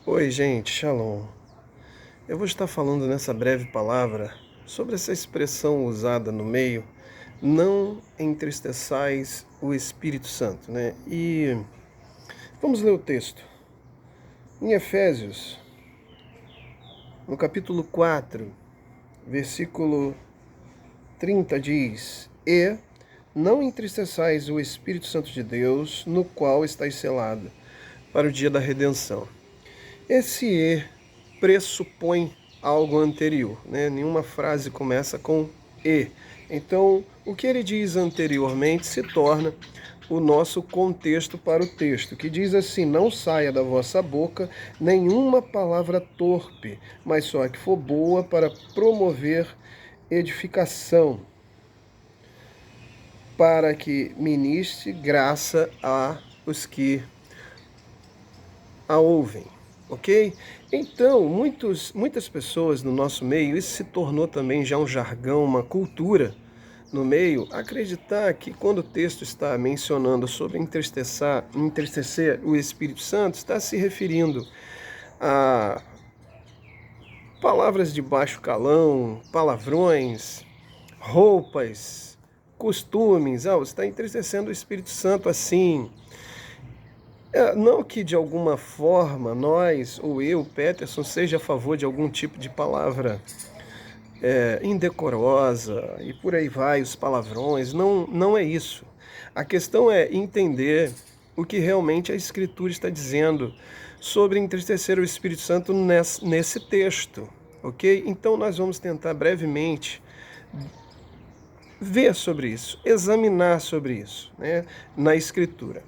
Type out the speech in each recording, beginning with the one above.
Oi, gente, Shalom. Eu vou estar falando nessa breve palavra sobre essa expressão usada no meio, não entristeçais o Espírito Santo, né? E vamos ler o texto. Em Efésios, no capítulo 4, versículo 30 diz: E não entristeçais o Espírito Santo de Deus, no qual estáis selado, para o dia da redenção. Esse E pressupõe algo anterior, né? Nenhuma frase começa com E. Então, o que ele diz anteriormente se torna o nosso contexto para o texto, que diz assim: não saia da vossa boca nenhuma palavra torpe, mas só a que for boa para promover edificação, para que ministre graça a os que a ouvem. Ok? Então, muitas pessoas no nosso meio, isso se tornou também já um jargão, uma cultura no meio, acreditar que quando o texto está mencionando sobre entristecer o Espírito Santo, está se referindo a palavras de baixo calão, palavrões, roupas, costumes. Você está entristecendo o Espírito Santo assim. Não que de alguma forma nós, ou eu, Peterson, seja a favor de algum tipo de palavra indecorosa e por aí vai, os palavrões. Não, não é isso. A questão é entender o que realmente a Escritura está dizendo sobre entristecer o Espírito Santo nesse texto, ok? Então nós vamos tentar brevemente ver sobre isso, examinar sobre isso, né, na Escritura.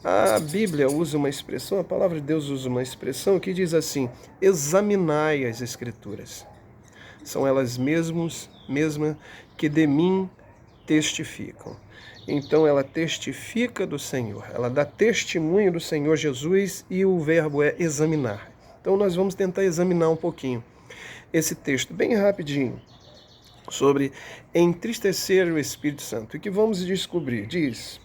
A Bíblia usa uma expressão, a palavra de Deus usa uma expressão que diz assim: examinai as Escrituras. São elas mesmas que de mim testificam. Então ela testifica do Senhor, ela dá testemunho do Senhor Jesus e o verbo é examinar. Então nós vamos tentar examinar um pouquinho esse texto bem rapidinho sobre entristecer o Espírito Santo. E que vamos descobrir? Diz: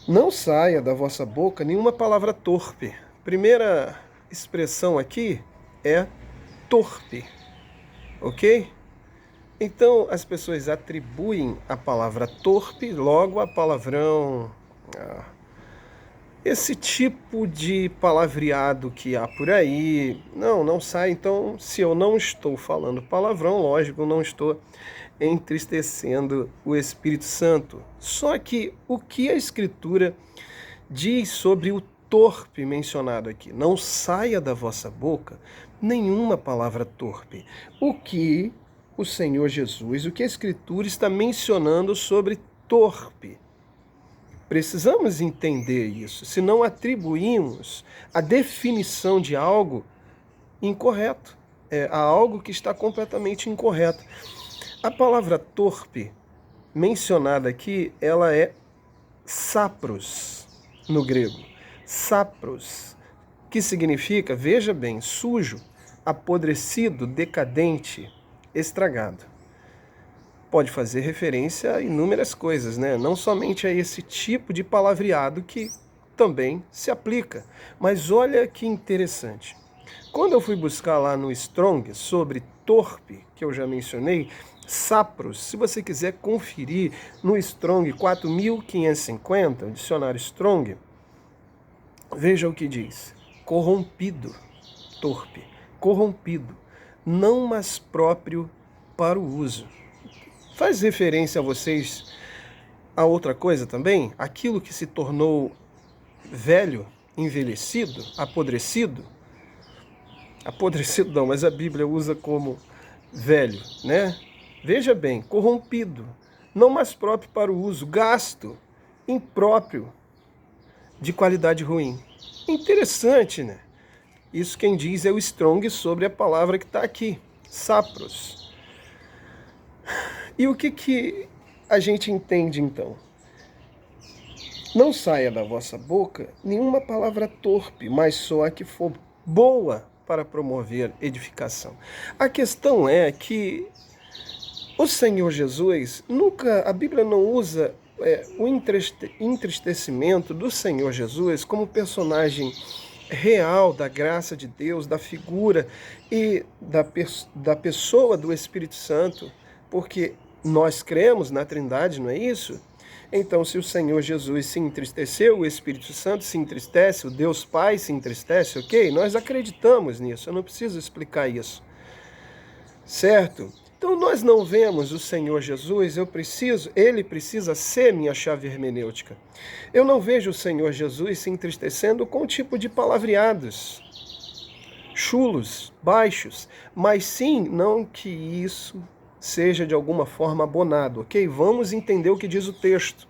não saia da vossa boca nenhuma palavra torpe. Primeira expressão aqui é torpe, ok? Então as pessoas atribuem a palavra torpe logo a palavrão, esse tipo de palavreado que há por aí. Não sai. Então, se eu não estou falando palavrão, lógico, não estou entristecendo o Espírito Santo. Só que o que a Escritura diz sobre o torpe mencionado aqui? Não saia da vossa boca nenhuma palavra torpe. O que o Senhor Jesus, o que a Escritura está mencionando sobre torpe? Precisamos entender isso, senão atribuímos a definição de algo incorreto, a algo que está completamente incorreto. A palavra torpe mencionada aqui, ela é sapros no grego. Sapros, que significa, veja bem, sujo, apodrecido, decadente, estragado. Pode fazer referência a inúmeras coisas, né? Não somente a esse tipo de palavreado que também se aplica. Mas olha que interessante. Quando eu fui buscar lá no Strong sobre torpe, que eu já mencionei, sapros, se você quiser conferir no Strong 4550, o dicionário Strong, veja o que diz: corrompido, torpe, corrompido, não mais próprio para o uso. Faz referência a vocês a outra coisa também? Aquilo que se tornou velho, envelhecido, apodrecido? Apodrecido não, mas a Bíblia usa como velho, né? Veja bem, corrompido, não mais próprio para o uso, gasto, impróprio, de qualidade ruim. Interessante, né? Isso quem diz é o Strong sobre a palavra que está aqui, sapros. E o que a gente entende então? Não saia da vossa boca nenhuma palavra torpe, mas só a que for boa para promover edificação. A questão é que o Senhor Jesus, a Bíblia não usa o entristecimento do Senhor Jesus como personagem real da graça de Deus, da figura e da pessoa do Espírito Santo, porque nós cremos na Trindade, não é isso? Então, se o Senhor Jesus se entristeceu, o Espírito Santo se entristece, o Deus Pai se entristece, ok? Nós acreditamos nisso, eu não preciso explicar isso, certo? Então, nós não vemos o Senhor Jesus, ele precisa ser minha chave hermenêutica. Eu não vejo o Senhor Jesus se entristecendo com o tipo de palavreados chulos, baixos, mas sim, não que isso seja de alguma forma abonado, ok? Vamos entender o que diz o texto.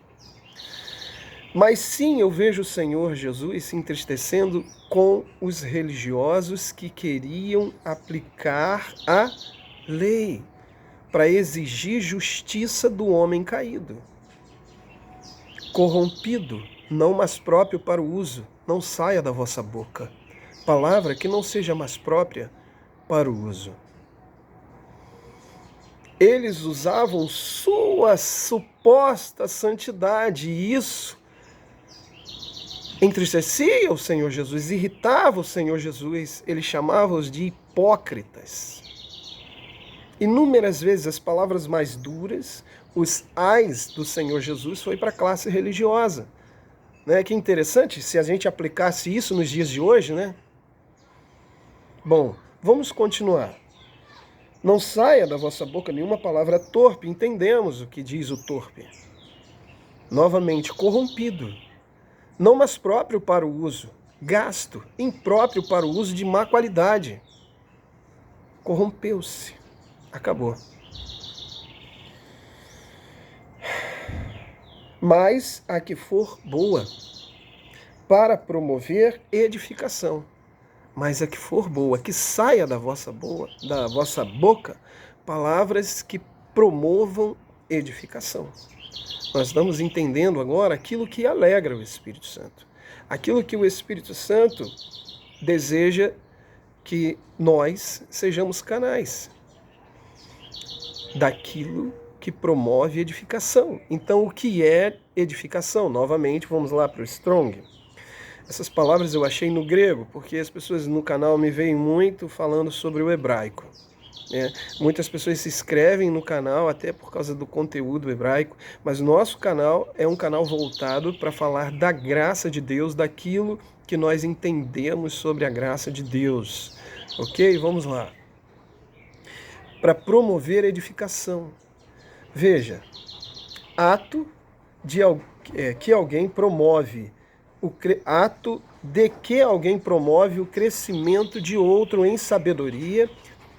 Mas sim, eu vejo o Senhor Jesus se entristecendo com os religiosos que queriam aplicar a lei para exigir justiça do homem caído, corrompido, não mais próprio para o uso, não saia da vossa boca palavra que não seja mais própria para o uso. Eles usavam sua suposta santidade, e isso entristecia o Senhor Jesus, irritava o Senhor Jesus, ele chamava-os de hipócritas. Inúmeras vezes as palavras mais duras, os ais do Senhor Jesus foi para a classe religiosa. Né? Que interessante se a gente aplicasse isso nos dias de hoje, né? Bom, vamos continuar. Não saia da vossa boca nenhuma palavra torpe, entendemos o que diz o torpe. Novamente, corrompido, não mais próprio para o uso, gasto, impróprio para o uso de má qualidade. Corrompeu-se, acabou. Mas a que for boa, para promover edificação. Mas a que for boa, que saia da vossa boca palavras que promovam edificação. Nós estamos entendendo agora aquilo que alegra o Espírito Santo. Aquilo que o Espírito Santo deseja que nós sejamos canais daquilo que promove edificação. Então, o que é edificação? Novamente, vamos lá para o Strong. Essas palavras eu achei no grego, porque as pessoas no canal me veem muito falando sobre o hebraico. Muitas pessoas se inscrevem no canal até por causa do conteúdo hebraico, mas o nosso canal é um canal voltado para falar da graça de Deus, daquilo que nós entendemos sobre a graça de Deus. Ok? Vamos lá. Para promover edificação. Veja, ato de que alguém promove ato de que alguém promove o crescimento de outro em sabedoria,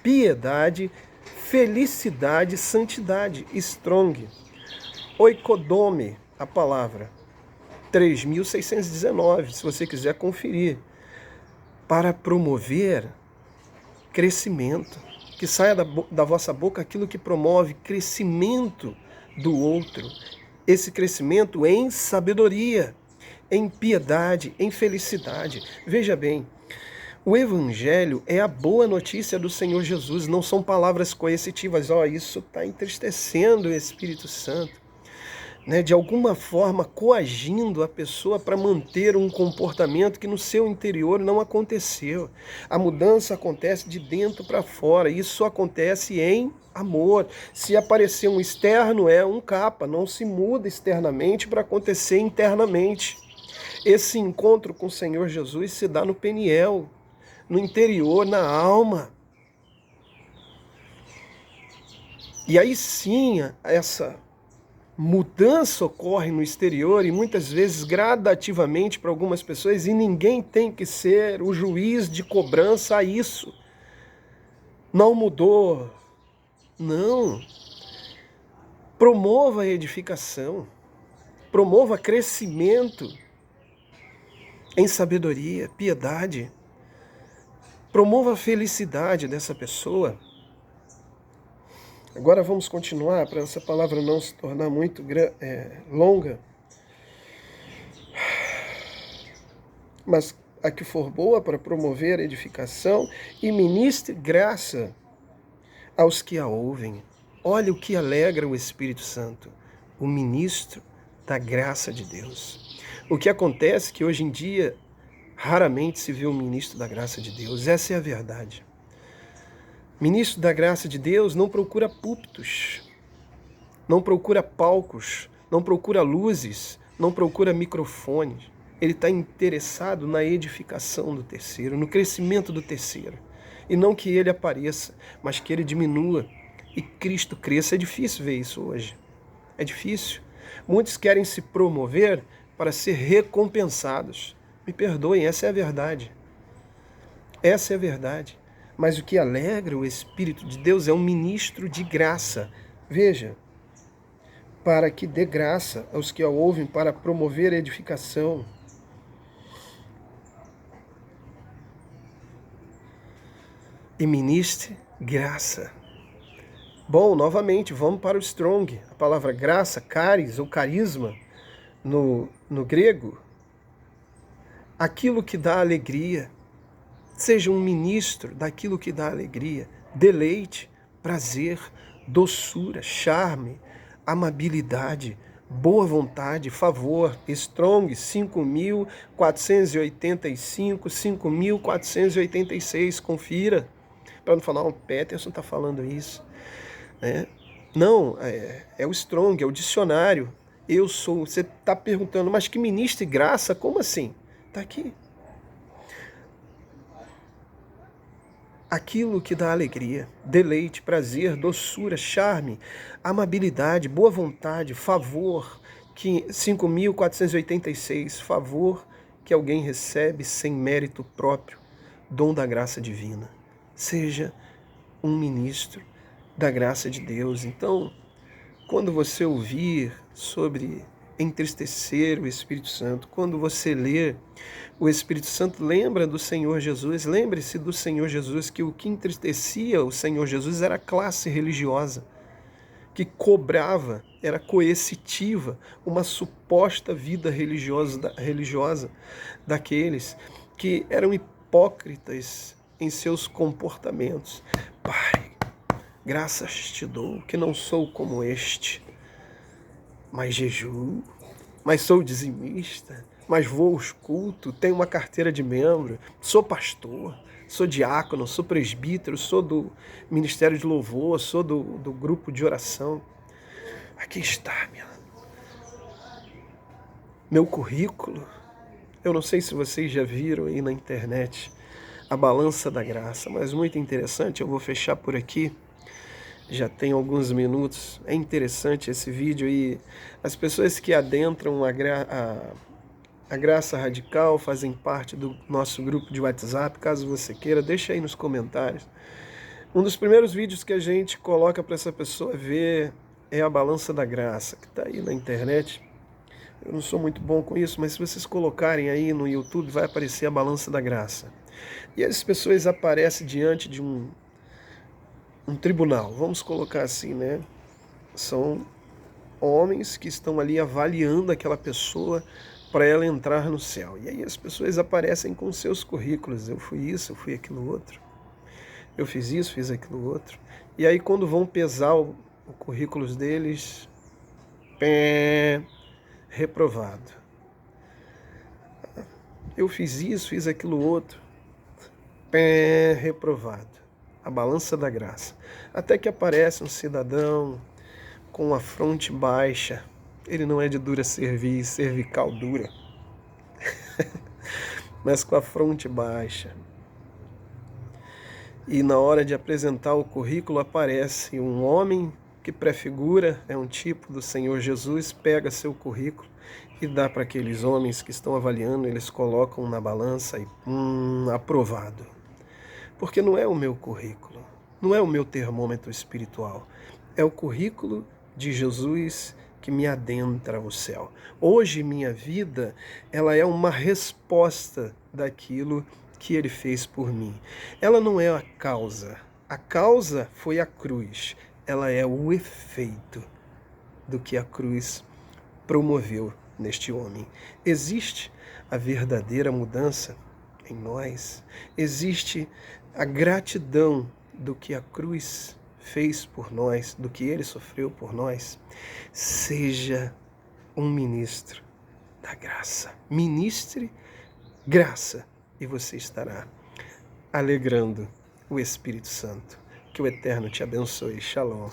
piedade, felicidade, santidade. Strong. Oikodome, a palavra. 3.619, se você quiser conferir. Para promover crescimento. Que saia da vossa boca aquilo que promove crescimento do outro. Esse crescimento em sabedoria, em piedade, em felicidade. Veja bem, o Evangelho é a boa notícia do Senhor Jesus, não são palavras coercitivas. Isso está entristecendo o Espírito Santo, né? De alguma forma coagindo a pessoa para manter um comportamento que no seu interior não aconteceu. A mudança acontece de dentro para fora, isso acontece em amor. Se aparecer um externo, é um capa, não se muda externamente para acontecer internamente. Esse encontro com o Senhor Jesus se dá no peniel, no interior, na alma. E aí sim, essa mudança ocorre no exterior e muitas vezes gradativamente para algumas pessoas, e ninguém tem que ser o juiz de cobrança a isso. Não mudou. Não. Promova a edificação. Promova crescimento em sabedoria, piedade. Promova a felicidade dessa pessoa. Agora vamos continuar, para essa palavra não se tornar muito longa. Mas a que for boa para promover a edificação e ministre graça aos que a ouvem. Olha o que alegra o Espírito Santo, o ministro da graça de Deus. O que acontece é que hoje em dia Raramente se vê um ministro da graça de Deus, essa é a verdade. Ministro da graça de Deus não procura púlpitos, não procura palcos, não procura luzes, não procura microfones. Ele está interessado na edificação do terceiro, no crescimento do terceiro. E não que ele apareça, mas que ele diminua e Cristo cresça. É difícil ver isso hoje. É difícil. Muitos querem se promover para ser recompensados. Me perdoem, essa é a verdade. Essa é a verdade. Mas o que alegra o Espírito de Deus é um ministro de graça. Veja, para que dê graça aos que o ouvem, para promover a edificação. E ministre graça. Bom, novamente, vamos para o strong. A palavra graça, caris ou carisma, no grego, aquilo que dá alegria. Seja um ministro daquilo que dá alegria, deleite, prazer, doçura, charme, amabilidade, boa vontade, favor. Strong 5.485, 5.486, confira. Para não falar, o Peterson está falando isso. Né? Não, é o Strong, é o dicionário. Eu sou, você está perguntando, mas que ministro e graça? Como assim? Está aqui. Aquilo que dá alegria, deleite, prazer, doçura, charme, amabilidade, boa vontade, favor, 5.486, favor que alguém recebe sem mérito próprio, dom da graça divina. Seja um ministro da graça de Deus. Então, quando você ouvir sobre entristecer o Espírito Santo, quando você ler o Espírito Santo, lembra do Senhor Jesus, lembre-se do Senhor Jesus, que o que entristecia o Senhor Jesus era a classe religiosa, que cobrava, era coercitiva, uma suposta vida religiosa daqueles que eram hipócritas em seus comportamentos. Pai, graças te dou, que não sou como este, mas jejuo, mas sou dizimista, mas vou aos cultos, tenho uma carteira de membro, sou pastor, sou diácono, sou presbítero, sou do Ministério de Louvor, sou do grupo de oração. Aqui está, meu currículo. Eu não sei se vocês já viram aí na internet a balança da graça, mas muito interessante. Eu vou fechar por aqui. Já tem alguns minutos. É interessante esse vídeo e as pessoas que adentram a Graça Radical fazem parte do nosso grupo de WhatsApp. Caso você queira, deixa aí nos comentários. Um dos primeiros vídeos que a gente coloca para essa pessoa ver é a balança da graça, que está aí na internet. Eu não sou muito bom com isso, mas se vocês colocarem aí no YouTube, vai aparecer a balança da graça. E as pessoas aparecem diante de um tribunal, vamos colocar assim, né? São homens que estão ali avaliando aquela pessoa para ela entrar no céu. E aí as pessoas aparecem com seus currículos. Eu fui isso, eu fui aquilo outro. Eu fiz isso, fiz aquilo outro. E aí quando vão pesar o currículo deles, reprovado. Eu fiz isso, fiz aquilo outro, reprovado. A balança da graça. Até que aparece um cidadão com a fronte baixa. Ele não é de dura cerviz, cervical dura, mas com a fronte baixa. E na hora de apresentar o currículo aparece um homem que prefigura, é um tipo do Senhor Jesus, pega seu currículo e dá para aqueles homens que estão avaliando, eles colocam na balança e aprovado. Porque não é o meu currículo, não é o meu termômetro espiritual, é o currículo de Jesus que me adentra ao céu. Hoje minha vida, ela é uma resposta daquilo que ele fez por mim. Ela não é a causa foi a cruz, ela é o efeito do que a cruz promoveu neste homem. Existe a verdadeira mudança em nós, existe a gratidão do que a cruz fez por nós, do que ele sofreu por nós. Seja um ministro da graça. Ministre graça e você estará alegrando o Espírito Santo. Que o Eterno te abençoe. Shalom.